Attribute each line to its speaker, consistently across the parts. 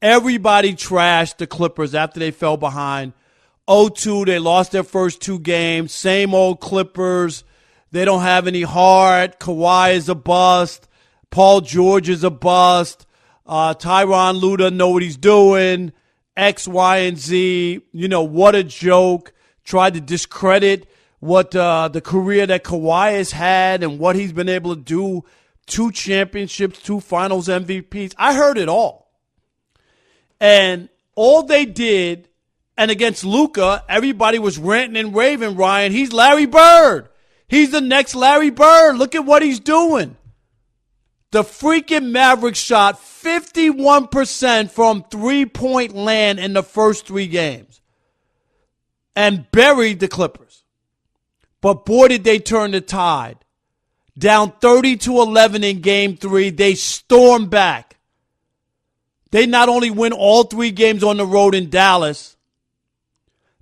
Speaker 1: Everybody trashed the Clippers after they fell behind. 0-2, they lost their first 2 games. Same old Clippers. They don't have any heart. Kawhi is a bust. Paul George is a bust. Tyronn Lue doesn't know what he's doing. X, Y, and Z. What a joke. Tried to discredit what the career that Kawhi has had and what he's been able to do. 2 championships, 2 finals MVPs. I heard it all. And all they did, and against Luka, everybody was ranting and raving, Ryan. He's Larry Bird. He's the next Larry Bird. Look at what he's doing. The freaking Mavericks shot 51% from three-point land in the first 3 games and buried the Clippers. But boy, did they turn the tide. Down 30-11 in Game 3, they stormed back. They not only win all 3 games on the road in Dallas,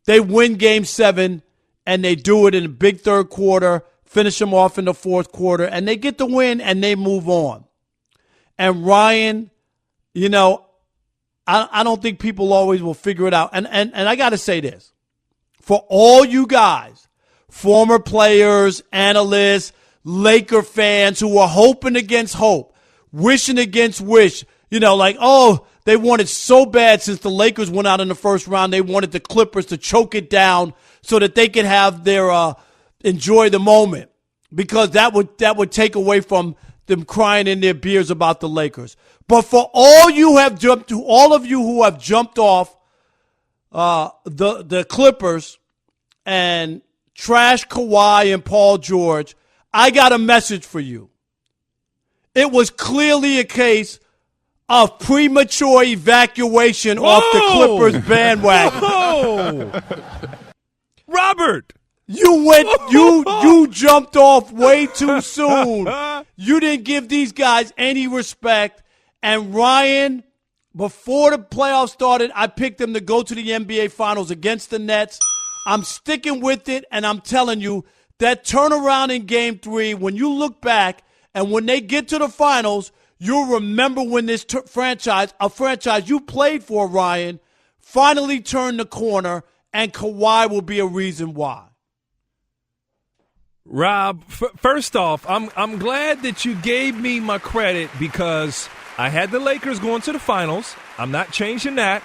Speaker 1: they win Game 7, and they do it in the big third quarter, finish them off in the fourth quarter, and they get the win, and they move on. And Ryan, I don't think people always will figure it out. And I got to say this. For all you guys, former players, analysts, Laker fans who are hoping against hope, wishing against wish, they wanted so bad since the Lakers went out in the first round, they wanted the Clippers to choke it down so that they could have their enjoy the moment, because that would take away from them crying in their beers about the Lakers. But for all of you who have jumped off the Clippers and trash Kawhi and Paul George, I got a message for you. It was clearly a case of premature evacuation off the Clippers bandwagon.
Speaker 2: Whoa! Robert!
Speaker 1: You jumped off way too soon. You didn't give these guys any respect. And Ryan, before the playoffs started, I picked them to go to the NBA Finals against the Nets. I'm sticking with it, and I'm telling you, that turnaround in Game 3, when you look back and when they get to the finals, you'll remember when this franchise you played for, Ryan, finally turned the corner, and Kawhi will be a reason why.
Speaker 2: Rob, first off, I'm glad that you gave me my credit, because I had the Lakers going to the finals. I'm not changing that.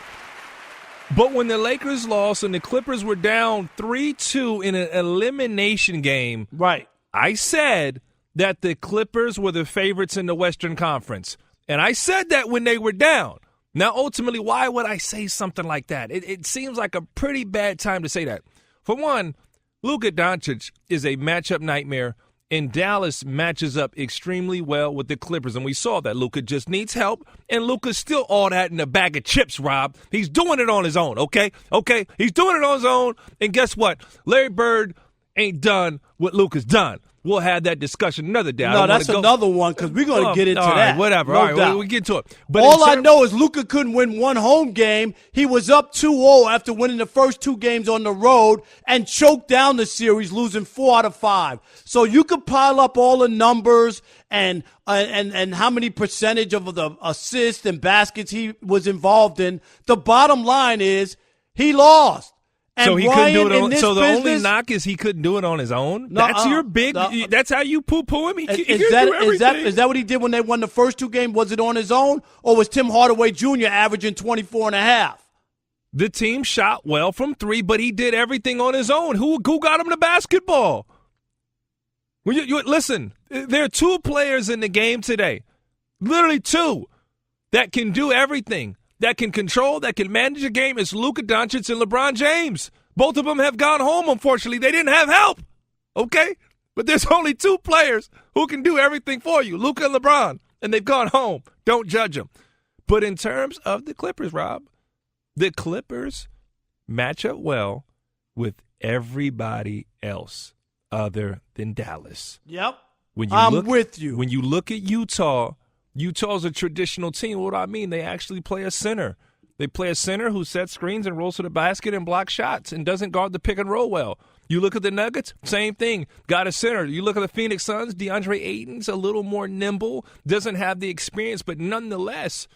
Speaker 2: But when the Lakers lost and the Clippers were down 3-2 in an elimination game,
Speaker 1: right,
Speaker 2: I said that the Clippers were the favorites in the Western Conference. And I said that when they were down. Now, ultimately, why would I say something like that? It seems like a pretty bad time to say that. For one, Luka Doncic is a matchup nightmare, and Dallas matches up extremely well with the Clippers. And we saw that Luka just needs help, and Luka's still all that in a bag of chips, Rob. He's doing it on his own, okay? Okay? He's doing it on his own, and guess what? Larry Bird ain't done what Luka's done. We'll have that discussion another day.
Speaker 1: No, that's another one, because we're going to get into
Speaker 2: that.
Speaker 1: Right,
Speaker 2: whatever.
Speaker 1: No
Speaker 2: all right,
Speaker 1: doubt.
Speaker 2: we'll get to it. But
Speaker 1: all I know is Luka couldn't win one home game. He was up 2-0 after winning the first 2 games on the road and choked down the series, losing 4 out of 5. So you could pile up all the numbers and how many percentage of the assists and baskets he was involved in. The bottom line is he lost. And
Speaker 2: so he
Speaker 1: Ryan,
Speaker 2: couldn't do it on. So the
Speaker 1: business,
Speaker 2: only knock is he couldn't do it on his own.
Speaker 1: No,
Speaker 2: that's your big. That's how you poo-poo him.
Speaker 1: Is that what he did when they won the first 2 games? Was it on his own, or was Tim Hardaway Jr. averaging 24.5?
Speaker 2: The team shot well from 3, but he did everything on his own. Who got him the basketball? When you listen, there are 2 players in the game today, literally 2, that can do everything. That can control, that can manage a game. It's Luka Doncic and LeBron James. Both of them have gone home, unfortunately. They didn't have help, okay? But there's only 2 players who can do everything for you, Luka and LeBron, and they've gone home. Don't judge them. But in terms of the Clippers, Rob, the Clippers match up well with everybody else other than Dallas.
Speaker 1: Yep,
Speaker 2: I'm
Speaker 1: with you.
Speaker 2: When you look at Utah's a traditional team. What do I mean? They actually play a center. They play a center who sets screens and rolls to the basket and blocks shots and doesn't guard the pick and roll well. You look at the Nuggets, same thing. Got a center. You look at the Phoenix Suns, DeAndre Ayton's a little more nimble, doesn't have the experience, but nonetheless,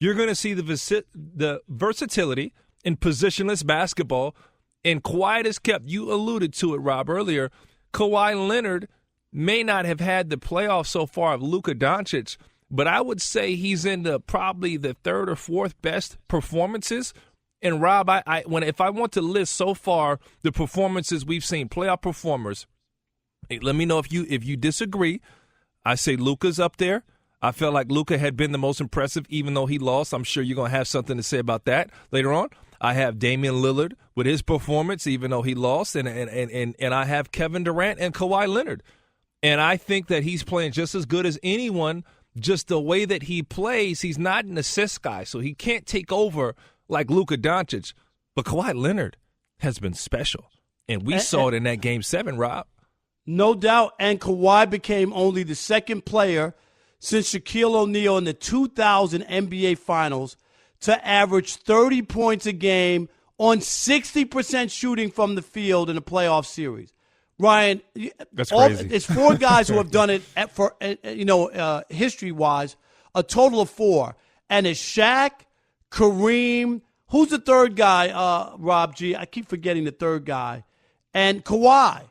Speaker 2: You're going to see the versatility in positionless basketball, and quiet as kept. You alluded to it, Rob, earlier. Kawhi Leonard may not have had the playoffs so far of Luka Doncic, but I would say he's in probably the third or fourth best performances. And Rob, if I want to list so far the performances we've seen, playoff performers, let me know if you disagree. I say Luka's up there. I felt like Luka had been the most impressive, even though he lost. I'm sure you're going to have something to say about that later on. I have Damian Lillard with his performance, even though he lost, and I have Kevin Durant and Kawhi Leonard. And I think that he's playing just as good as anyone, just the way that he plays. He's not an assist guy, so he can't take over like Luka Doncic. But Kawhi Leonard has been special, and we saw it in that Game 7, Rob.
Speaker 1: No doubt, and Kawhi became only the second player since Shaquille O'Neal in the 2000 NBA Finals to average 30 points a game on 60% shooting from the field in a playoff series. Ryan,
Speaker 2: that's crazy.
Speaker 1: It's four guys who have done it history-wise, a total of four. And it's Shaq, Kareem, who's the third guy, Rob G? I keep forgetting the third guy, and Kawhi.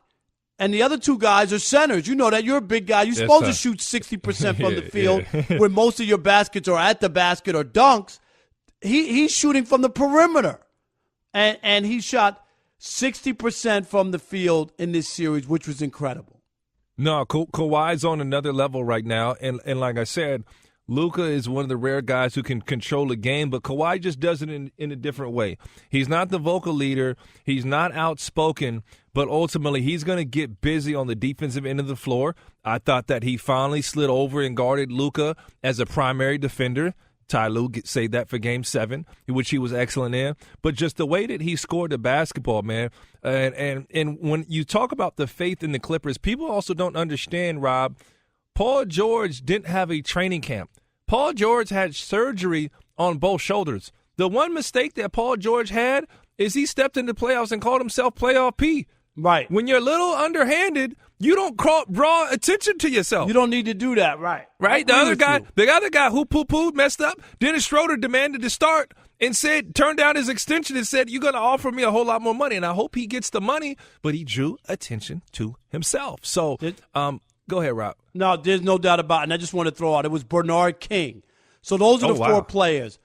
Speaker 1: And the other two guys are centers. You know that. You're a big guy. You're supposed to shoot 60% from the field where most of your baskets are at the basket or dunks. He's shooting from the perimeter. And he shot 60% from the field in this series, which was incredible.
Speaker 2: No, Kawhi's on another level right now. And like I said, Luka is one of the rare guys who can control the game, but Kawhi just does it in a different way. He's not the vocal leader. He's not outspoken, but ultimately he's going to get busy on the defensive end of the floor. I thought that he finally slid over and guarded Luka as a primary defender. Ty Lue saved that for Game 7, which he was excellent in. But just the way that he scored the basketball, man, and when you talk about the faith in the Clippers, people also don't understand, Rob, Paul George didn't have a training camp. Paul George had surgery on both shoulders. The one mistake that Paul George had is he stepped into playoffs and called himself Playoff P.
Speaker 1: Right.
Speaker 2: When you're a little underhanded, you don't draw attention to yourself.
Speaker 1: You don't need to do that, right?
Speaker 2: Right? The other guy who poo-pooed, messed up, Dennis Schroeder demanded to start and turned down his extension and said, you're going to offer me a whole lot more money. And I hope he gets the money, but he drew attention to himself. So, go ahead, Rob.
Speaker 1: No, there's no doubt about it. And I just want to throw out, it was Bernard King. So those are the four players.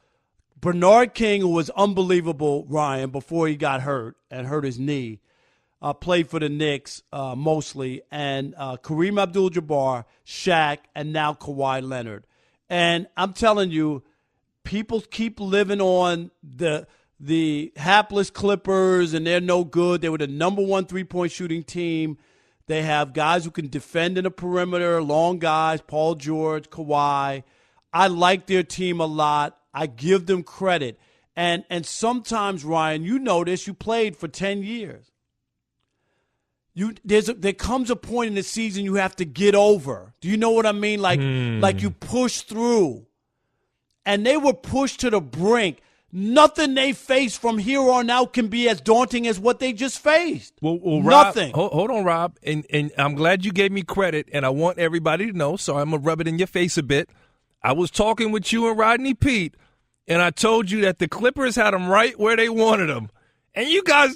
Speaker 1: Bernard King, who was unbelievable, Ryan, before he got hurt and hurt his knee, played for the Knicks mostly, and Kareem Abdul-Jabbar, Shaq, and now Kawhi Leonard. And I'm telling you, people keep living on the hapless Clippers, and they're no good. They were the number one three-point shooting team. They have guys who can defend in the perimeter, long guys, Paul George, Kawhi. I like their team a lot. I give them credit. And sometimes, Ryan, you know this, you played for 10 years. There comes a point in the season you have to get over. Do you know what I mean? Like you push through. And they were pushed to the brink. Nothing they face from here on out can be as daunting as what they just faced.
Speaker 2: Well,
Speaker 1: nothing.
Speaker 2: Rob, hold on, Rob. And I'm glad you gave me credit, and I want everybody to know, so I'm going to rub it in your face a bit. I was talking with you and Rodney Pete, and I told you that the Clippers had them right where they wanted them. And you guys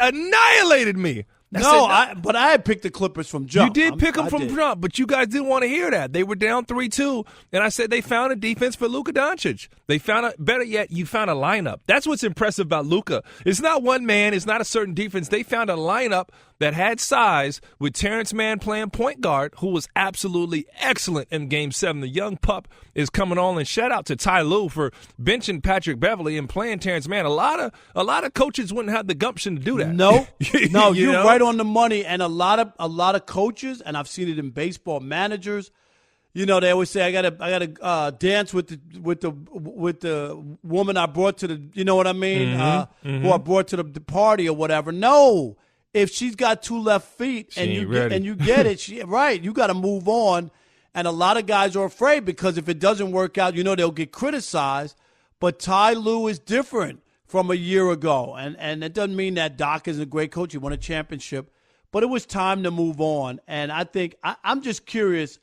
Speaker 2: annihilated me.
Speaker 1: But I had picked the Clippers from jump.
Speaker 2: You did pick them from jump, but you guys didn't want to hear that. They were down 3-2, and I said they found a defense for Luka Doncic. They found better yet, you found a lineup. That's what's impressive about Luka. It's not one man. It's not a certain defense. They found a lineup that had size with Terrence Mann playing point guard, who was absolutely excellent in Game 7. The young pup is coming on, and shout out to Ty Lue for benching Patrick Beverly and playing Terrence Mann. A lot of coaches wouldn't have the gumption to do that.
Speaker 1: No, you're right on the money. And a lot of coaches, and I've seen it in baseball managers. You know, they always say I gotta dance with the woman I brought to the, you know what I mean, who I brought to the party or whatever. No. If she's got two left feet and you get it, you got to move on. And a lot of guys are afraid because if it doesn't work out, they'll get criticized. But Ty Lue is different from a year ago. And it doesn't mean that Doc isn't a great coach. He won a championship. But it was time to move on. And I think I'm just curious.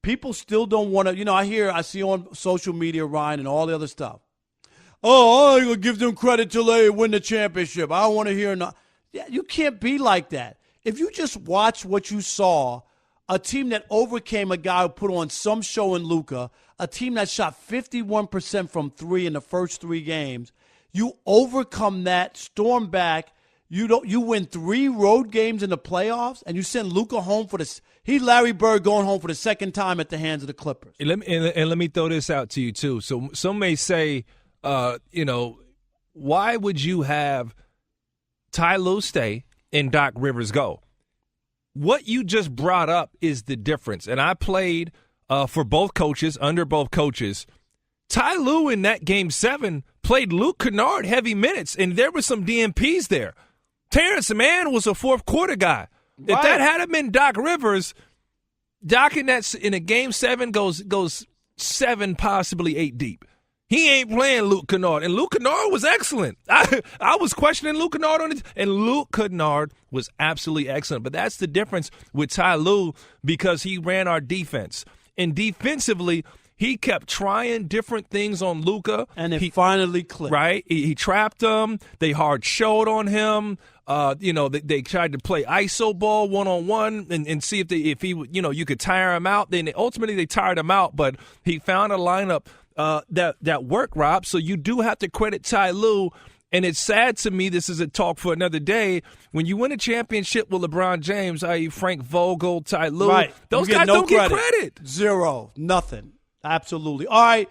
Speaker 1: people still don't want to, I see on social media, Ryan, and all the other stuff. Oh, I'm going to give them credit till they win the championship. I don't want to hear Yeah, you can't be like that. If you just watch what you saw, a team that overcame a guy who put on some show in Luka, a team that shot 51% from three in the first 3 games, you overcome that, storm back. You win 3 road games in the playoffs, and you send Luka home for Larry Bird going home for the second time at the hands of the Clippers.
Speaker 2: And let me throw this out to you too. So some may say, why would you have Ty Lue stay and Doc Rivers go? What you just brought up is the difference. And I played for both coaches, under both coaches. Ty Lue in that Game 7 played Luke Kennard heavy minutes, and there were some DNPs there. Terrence Mann was a fourth quarter guy. Right. If that had been Doc Rivers, Doc in a Game 7 goes 7, possibly 8 deep. He ain't playing Luke Kennard, and Luke Kennard was excellent. I was questioning Luke Kennard on it, and Luke Kennard was absolutely excellent. But that's the difference with Ty Lue, because he ran our defense. And defensively, he kept trying different things on Luka.
Speaker 1: And it finally clicked.
Speaker 2: Right? He trapped him. They hard showed on him. They tried to play iso ball one-on-one and see if he you could tire him out. Then ultimately they tired him out, but he found a lineup that worked, Rob. So you do have to credit Ty Lue. And it's sad to me, this is a talk for another day, when you win a championship with LeBron James, i.e. Frank Vogel, Ty Lue,
Speaker 1: right.
Speaker 2: Those guys don't get credit.
Speaker 1: Zero. Nothing. Absolutely. All right.